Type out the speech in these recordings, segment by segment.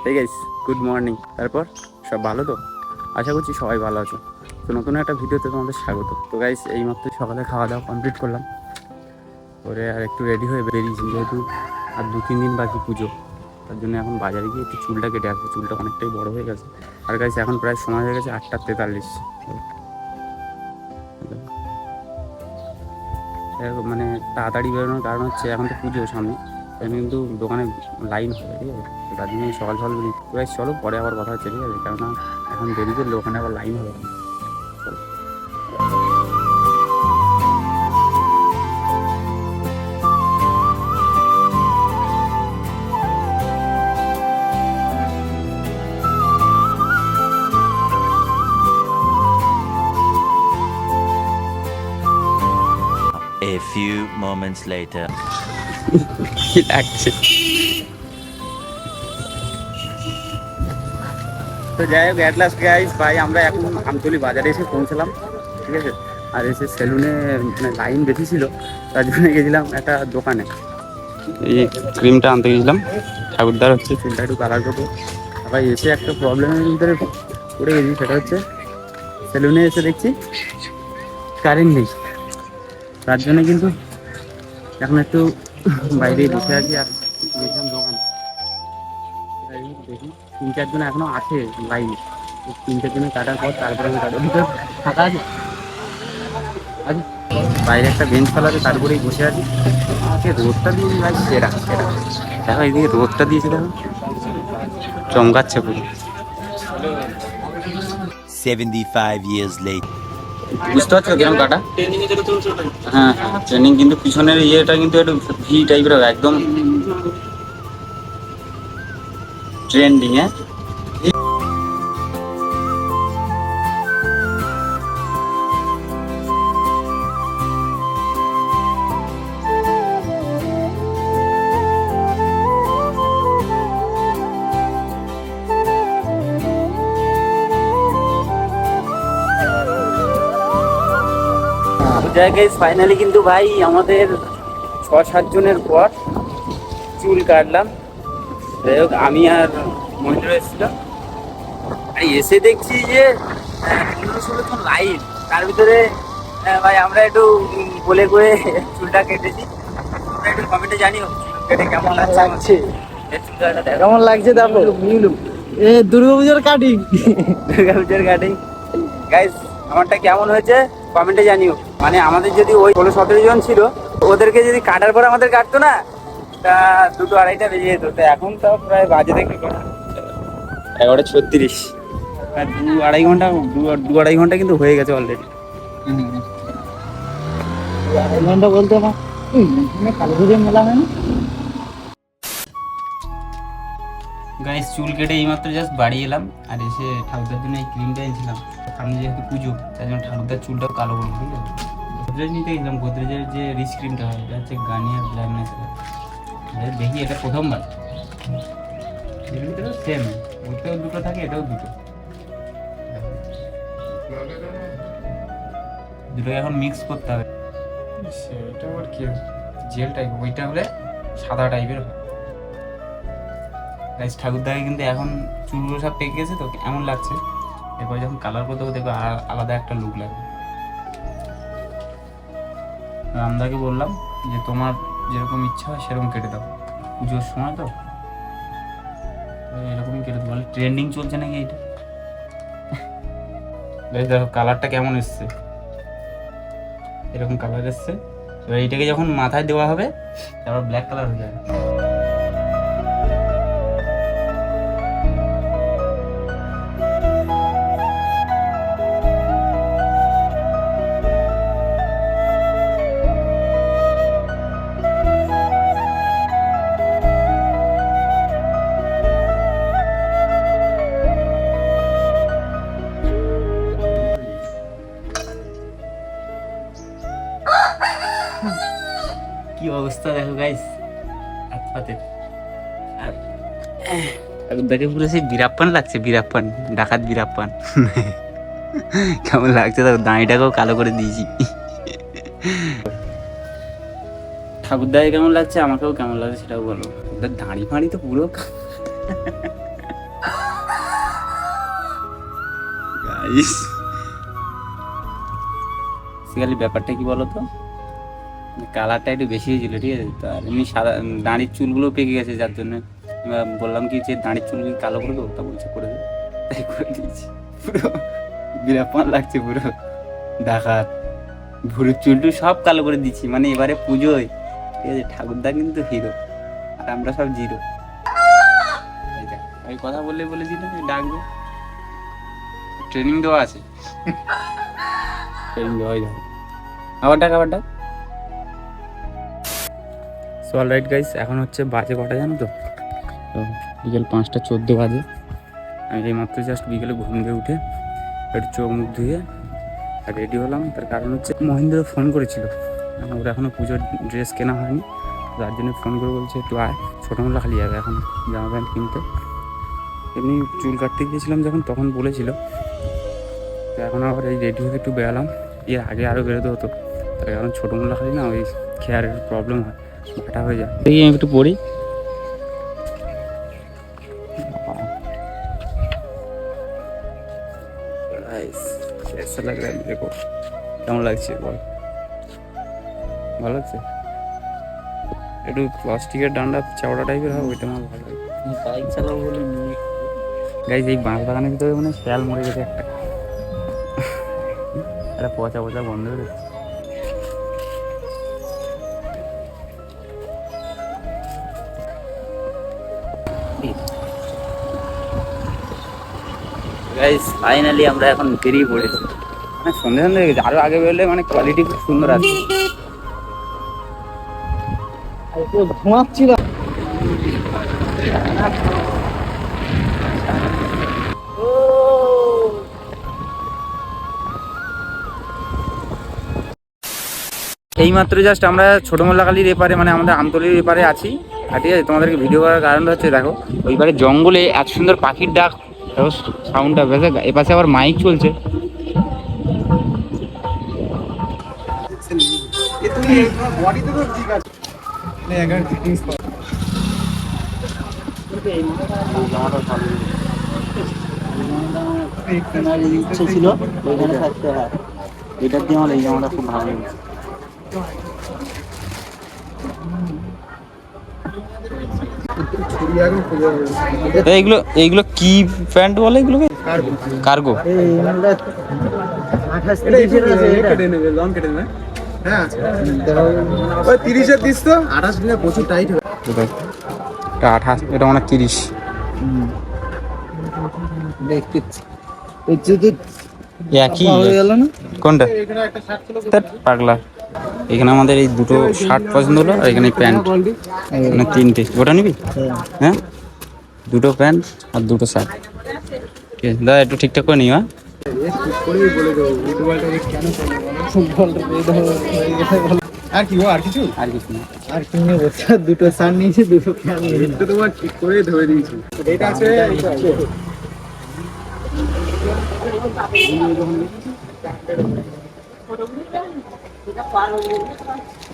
ঠিক আছে, good morning. তারপর সব ভালো তো? আশা করছি সবাই ভালো আছো। তো নতুন একটা ভিডিওতে তোমাদের স্বাগত। তো গাইস এইমাত্র সকালে খাওয়া দাওয়া কমপ্লিট করলাম, করে আর একটু রেডি হয়ে বেরিয়েছি, যেহেতু আর 2-3 দিন বাকি পুজো। তার জন্য এখন বাজারে গিয়ে একটু চুলটা কেটে আসবো, চুলটা অনেকটাই বড় হয়ে গেছে। আর গাইস এখন প্রায় সময় হয়ে গেছে 8:43। মানে তাড়াতাড়ি বেরোনোর কারণ হচ্ছে এখন তো পুজো সামনে, তাই কিন্তু দোকানে লাইন হবে, ঠিক আছে? তো তার জন্য সকাল সকাল বেরিয়ে গাইস চলো, পরে আবার কথা হচ্ছে, ঠিক আছে? কেননা এখন দেরি করলে ওখানে আবার লাইন হবে। চলো। A few moments later. কি লাগছে? তো যাই হোক, অ্যাট লাস্ট গাইস ভাই আমরা এখন আমতলী বাজারে এসে পৌঁছলাম, ঠিক আছে? আর এসে সেলুনে মানে লাইন বেশি ছিল, তার জন্য গেছিলাম একটা দোকানে, এই ক্রিমটা আনতে গেছিলাম। ঠাকুরদার হচ্ছে চুলটা একটু কালার করবো। আবার এসে একটা প্রবলেমের ভিতরে পড়ে গেছি, সেটা হচ্ছে সেলুনে এসে দেখছি কারেন্ট নেই। তার জন্য কিন্তু এখন একটু বাইরে বসে আছি আর গেছিলাম দোকানে। দেখি 3-4 জন এখনো আছে লাইন, 3-4 জনের কাটার পর তারপরে আমি কাটার ভিতরে ফাঁকা আছে। আচ্ছা, বাইরে একটা বেঞ্চ ফেলা আছে, তার উপরেই বসে আছি। আমাকে রোদটা দিয়ে ভাই সেরা সেরা। দেখো এইদিকে রোদটা দিয়েছে, দেখো চমকাচ্ছে পুরো। 75 years later. বুঝতে পারছো কিরকম কাটা? হ্যাঁ হ্যাঁ, ট্রেনিং কিন্তু পিছনের ইয়েটা কিন্তু একটু ভি টাইপের হবে, একদম ট্রেন্ডিং। হ্যাঁ, জায়গায় ফাইনালি কিন্তু ভাই আমাদের 6-7 জনের পর চুল কাটলাম। যাই হোক, আমি আর মহেন্দ্র এসেছিলাম। আর এসে দেখছি যে 15-16 জন লাইন, তার ভিতরে ভাই আমরা একটু বলে করে চুলটা কেটেছি। তোমরা একটু কমেন্টে জানিও কেটে কেমন লাগছে। চুল কাটা কেমন লাগছে? দেখো এ দুর্গাপূজার কাটিং। দুর্গাপূজার কাটিং। গাইস আমারটা কেমন হয়েছে কমেন্টে জানিও। মানে আমাদের যদি ওই 16-17 জন ছিল, ওদেরকে যদি কাটার পর আমাদের কাটতো না, তা 2-2-2:30 বেজে যেত। তো এখন তো প্রায় বাজে দেখি 11:36। 2-2.5 ঘন্টা 2-2.5 ঘন্টা কিন্তু হয়ে গেছে অলরেডি। 2.5 ঘন্টা বলতে না, কালী পুজোর মেলা হয় না? গাইস চুল কেটে এইমাত্র জাস্ট বাড়ি এলাম, আর এসে ঠাকুরদার জন্য এই ক্রিমটা এনেছিলাম। সামনে যেহেতু পুজো, তাই জন্য ঠাকুরদার চুলটাও কালো করবো, ঠিক আছে? গোদরেজ নিতে গেছিলাম, গোদরেজের যে রিচ ক্রিমটা হয়, এটা হচ্ছে গার্নিয়ার ব্ল্যাকনেস। দেখি এটা প্রথমবার, এর ভিতরে সেম, ওইটাও দুটো থাকে, এটাও দুটো। দুটোকে এখন মিক্স করতে হবে। সেটা আবার কি জেল টাইপ, ওইটা হলে সাদা টাইপের হয়। গাইস ঠাকুরদাকে কিন্তু এখন চুলগুলো সব পেকে গেছে, তো এমন লাগছে। এরপর যখন কালার করতে হবে দেখবো আলাদা একটা লুক লাগবে। রামদাকে বললাম যে তোমার যেরকম ইচ্ছা হয় সেরকম কেটে দাও, পুজোর সময় তো এরকমই কেটে দেবো। ট্রেন্ডিং চলছে নাকি এইটা? দেখো কালারটা কেমন এসছে, এরকম কালার এসছে। এবার এইটাকে যখন মাথায় দেওয়া হবে, তারপর ব্ল্যাক কালার হয়ে যাবে। কি অবস্থা দেখো গাইস হাত পাতের। আর দেখে পুরো সেই বীরাপ্পান লাগছে, বীরাপ্পান, ডাকাত বীরাপ্পান। কেমন লাগছে দেখো, দাঁড়িটাকেও কালো করে দিয়েছি। ঠাকুরদাকে কেমন লাগছে, আমাকেও কেমন লাগছে সেটাও বলো। ওদের দাঁড়ি ফাঁড়ি তো পুরো বেসিক্যালি ব্যাপারটা কি বলতো, কালারটা একটু বেশি হয়েছিল, ঠিক আছে। তো আর এমনি সাদা দাঁড়ির চুলগুলো পেকে গেছে, যার জন্য বললাম কি যে দাঁড়ির চুল কি কালো করে দেবো, তা বলছে করে দেবো, তাই করে দিয়েছি। পুরো বিরাপান লাগছে, পুরো ডাকাত ভুরুর চুলটু সব কালো করে দিচ্ছি। মানে এবারে পুজোয়, ঠিক আছে, ঠাকুরদা কিন্তু হিরো আর আমরা সব জিরো। আমি কথা বলেছিলাম ডাকবে, ট্রেনিং দেওয়া আছে, ট্রেনিং দেওয়াই দেখো। আবার ডাক। সো অলরাইট গাইস, এখন হচ্ছে বাজে কটা জানো তো বিকেল 5:14 বাজে। আমি এই মাত্র জাস্ট বিকেলে ঘুম দিয়ে উঠে একটু চোখ মুখ ধুয়ে রেডি হলাম। তার কারণ হচ্ছে মহেন্দ্র ফোন করেছিল, ওর এখনও পুজোর ড্রেস কেনা হয়নি, তার জন্য ফোন করে বলছে একটু আয়, ছোটোমোলা খালি যাবে এখন জামা প্যান্ট কিনতে। এমনি চুল কাটতে গিয়েছিলাম যখন, তখন বলেছিল। তো এখন আবার এই রেডি হয়ে একটু বেরালাম। এর আগে আরও বেরোতে হতো, তার কারণ ছোটোমোলা খালি না ওই খেয়ারের প্রবলেম হয়, ঘাটা হয়ে যায়। দেখি আমি একটু পড়ি। कैसा लग रहा है मेरे को, কেমন লাগছে বল? ভালো লাগছে? একটু প্লাস্টিকের ডান্ডা চওড়া টাইপের হবে, ওইটা আমার ভালো লাগে। বাইক চালাবো বলে নিয়ে গাইজ এই বাঁশ বাগানের ভিতরে মানে খেয়াল মরে গেছে একটা পচা বন্ধ করে। গাইস ফাইনালি আমরা এখন বেরিয়ে পড়েছি। মানে সন্ধ্যে হয়ে গেছে, আরো আগে বেরোলে মানে কোয়ালিটি খুব সুন্দর আছে। ঘুমাচ্ছিল এইমাত্র জাস্ট আমরা ছোটো মোল্লাখালীর এপারে, মানে আমাদের আমতলির এপারে আছি। আর ঠিক আছে, তোমাদেরকে ভিডিও করার কারণটা হচ্ছে দেখো ওইবারে জঙ্গলে এত সুন্দর পাখির ডাক, সাউন্ডটা বেশি। এপাশে আবার মাইক চলছে। ইচ্ছে ছিল ওইখানে থাকতে, হয় এটার দিয়ে আমার এই জামাটা খুব ভালো লেগেছে। এইগুলো কি প্যান্ট বলে এগুলোকে? কার্গো। হ্যাঁ 30-এর দিস তো, 28 দিনে প্রচুর টাইট হবে। এটা 28, এটা মানে 30। দেখতে একই কোনটা পাগলা। এখানে আমাদের এই দুটো শার্ট পছন্দ হলো, আর এখানে প্যান্ট, মানে 3টে। ওটা নিবি? হ্যাঁ, দুটো প্যান্ট আর দুটো শার্ট। ঠিক আছে দাদা, একটু ঠিকঠাক করে নিও। আর কি আর কিছু না আর কি নিয়ে বসে, দুটো শার্ট নিয়েছি, দুটো প্যান্ট নিয়েছি, তো তোমার ঠিক করে ধরে দিয়েছি। এটা আছে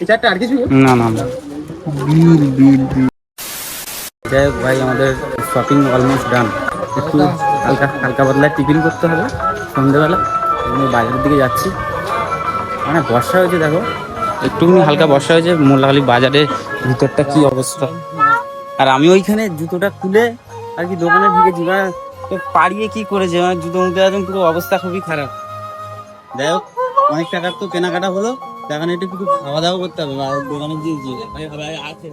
এই চারটা, আর কিছু না। বিল যাই হোক ভাই, আমাদের শপিং অলমোস্ট ডান। একটু হালকা পাতলা টিফিন করতে হবে সন্ধ্যেবেলা। আমি বাজারের দিকে যাচ্ছি, মানে বর্ষা হয়েছে দেখো, একটুখানি হালকা বর্ষা হয়েছে। মোল্লাখালী বাজারের ভিতরটা কি অবস্থা। আর আমি ওইখানে জুতোটা খুলে আর কি দোকানে ঢুকেছি, মানে পাড়িয়ে কি করেছে, মানে জুতো মুখে একদম পুরো অবস্থা খুবই খারাপ। যাই হোক, অনেক টাকার তো কেনাকাটা হলো, এখন একটু কিছু খাওয়া দাওয়া করতে হবে। দোকানে দিয়েছি আছে।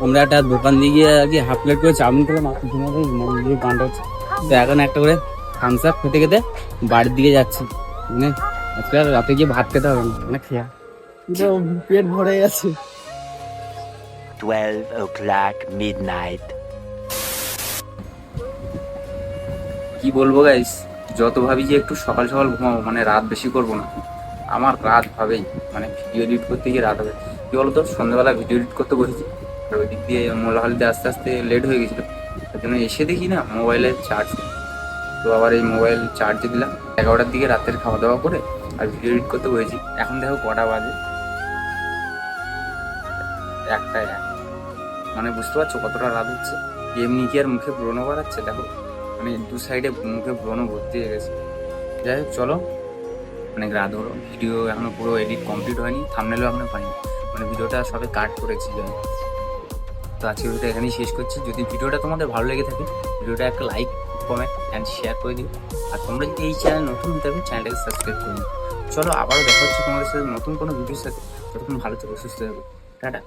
আমরা একটা দোকান দিয়ে গিয়ে আর কি হাফ প্লেট করে চাউমিন খেলাম, গানটা হচ্ছে। তো এখন একটা করে থামস আপ খেতে খেতে বাড়ির দিকে যাচ্ছি। মানে আজকে আর রাতে গিয়ে ভাত খেতে হবে না, মানে খেয়া পেট ভরে গেছে। 12 o'clock midnight. কি বলবো গাইস, যত ভাবি যে একটু সকাল সকাল ঘুমাবো, মানে রাত বেশি করবো না, আমার রাত হবেই, মানে ভিডিও এডিট করতে গিয়ে রাত হবে। কী বলতো, সন্ধ্যাবেলা ভিডিও এডিট করতে বসেছি, আর ওই দিক দিয়ে মোলাহালিতে আস্তে আস্তে লেট হয়ে গেছিলো। তার জন্য এসে দেখি না মোবাইলের চার্জ, তো আবার এই মোবাইল চার্জে দিলাম 11টার দিকে, রাতের খাওয়া দাওয়া করে আর ভিডিও এডিট করতে বসেছি। এখন দেখো কটা বাজে, 1টা 1, মানে বুঝতে পারছো কতটা রাত হচ্ছে। এমনি কি আর মুখে ব্রণ বাড়াচ্ছে, দেখো মানে দু সাইডে মুখে ব্রণ ভর্তি হয়ে গেছে। যাই হোক চলো, অনেক রাত হলো, ভিডিও এখনো পুরো এডিট কমপ্লিট হয়নি, থাম্বনেলও এখনো পাইনি, মানে ভিডিওটা সবে কাট করেছি। যাই হোক, তো আজকে ভিডিওটা এখানেই শেষ করছি। যদি ভিডিওটা তোমাদের ভালো লেগে থাকে, ভিডিওটা একটা লাইক, কমেন্ট অ্যান্ড শেয়ার করে দিও। আর তোমরা যদি এই চ্যানেল নতুন হয়ে থাকো, চ্যানেলটাকে সাবস্ক্রাইব করে নিও। চলো আবারও দেখা হচ্ছে তোমাদের সাথে নতুন কোনো ভিডিওর সাথে। ততক্ষণ ভালো থেকো, সুস্থ থাকো, টাটা।